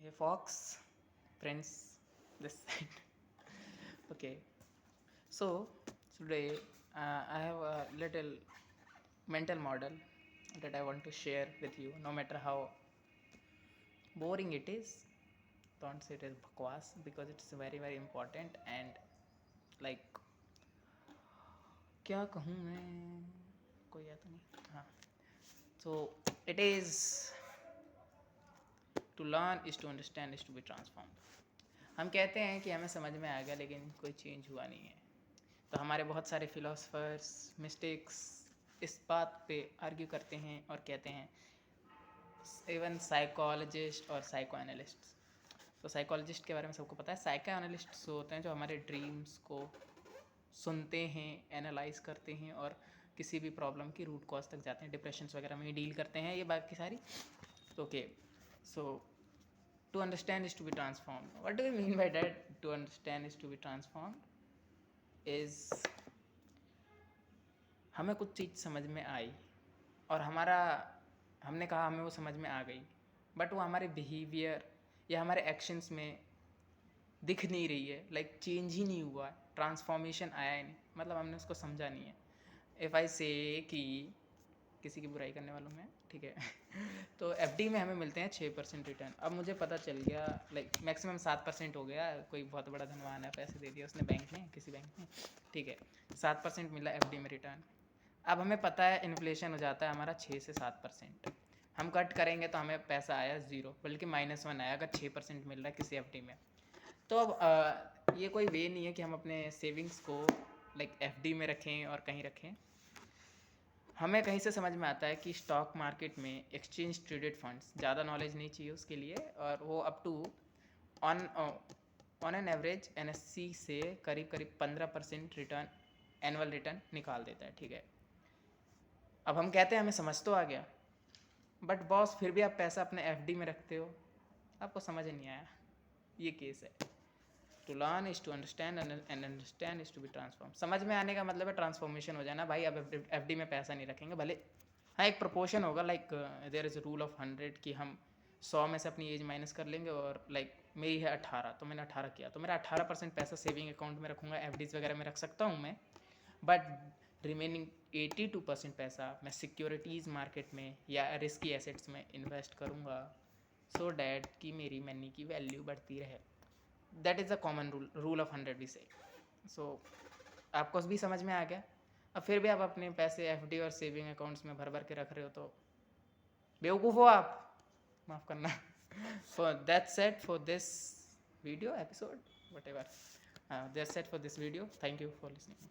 Hey Fox, friends, this side. Okay, so today I have a little mental model that I want to share with you. No matter how boring it is, don't say it is bakwas because it's very important and like क्या कहूँ मैं कोई याद नहीं हाँ so it is to learn is to understand is to be transformed. हम कहते हैं कि हमें समझ में आ गया लेकिन कोई चेंज हुआ नहीं है. तो हमारे बहुत सारे फिलोसफर्स मिस्टेक्स इस बात पे आर्ग्यू करते हैं और कहते हैं. इवन साइकोलॉजिस्ट और साइको एनालिस्ट. तो साइकोलॉजिस्ट के बारे में सबको पता है. साइको एनालिस्ट होते हैं जो हमारे ड्रीम्स को सुनते हैं, एनालाइज करते हैं और किसी भी प्रॉब्लम की रूट कॉज तक जाते हैं. डिप्रेशंस वगैरह में डील करते हैं ये बाकी सारी. Okay, so to understand is to be transformed. What do we mean by that? To understand is to be transformed is हमें कुछ चीज़ समझ में आई और हमने कहा हमें वो समझ में आ गई, बट वो हमारे बिहेवियर या हमारे एक्शंस में दिख नहीं रही है. लाइक चेंज ही नहीं हुआ है, ट्रांसफॉर्मेशन आया ही नहीं, मतलब हमने उसको समझा नहीं है. इफ़ आई से कि किसी की बुराई करने वालों में ठीक है तो एफडी में हमें मिलते हैं 6% रिटर्न. अब मुझे पता चल गया लाइक मैक्सिमम 7% हो गया. कोई बहुत बड़ा धनवान है, पैसे दे दिया उसने बैंक में, किसी बैंक में, ठीक है, 7% मिला एफडी में रिटर्न. अब हमें पता है इन्फ्लेशन हो जाता है हमारा 6 से 7%. हम कट करेंगे तो हमें पैसा आया 0, बल्कि -1 आया अगर 6% मिल रहा है किसी एफडी में. तो अब ये कोई वे नहीं है कि हम अपने सेविंग्स को लाइक एफडी में रखें और कहीं रखें. हमें कहीं से समझ में आता है कि स्टॉक मार्केट में एक्सचेंज ट्रेडेड फंड्स, ज़्यादा नॉलेज नहीं चाहिए उसके लिए, और वो up to on an average NSC से करीब 15% रिटर्न, एनुअल रिटर्न निकाल देता है. ठीक है, अब हम कहते हैं हमें समझ तो आ गया, बट बॉस फिर भी आप पैसा अपने एफडी में रखते हो, आपको समझ नहीं आया. ये केस है. To learn is to understand and understand is to be transform. समझ में आने का मतलब है ट्रांसफॉर्मेशन हो जाना. भाई अब एफडी में पैसा नहीं रखेंगे, भले हाँ एक प्रोपोर्शन होगा. Like there is a rule of 100 कि हम 100 में से अपनी एज माइनस कर लेंगे. और लाइक मेरी है 18, तो मैंने 18 किया, तो मेरा 18% पैसा सेविंग अकाउंट में रखूँगा, एफडीज़ वगैरह में रख सकता हूँ मैं. बट रिमेनिंग 82% पैसा मैं सिक्योरिटीज़ मार्केट में या रिस्की एसेट्स में इन्वेस्ट करूँगा, सो डैट कि मेरी मनी की वैल्यू बढ़ती रहे. That is a common rule of 100 भी से. सो आपको भी समझ में आ गया. अब फिर भी आप अपने पैसे एफडी और सेविंग अकाउंट्स में भर के रख रहे हो तो बेवकूफ़ हो आप, माफ़ करना. For that set for this video episode what ever that set for this video. Thank you for listening.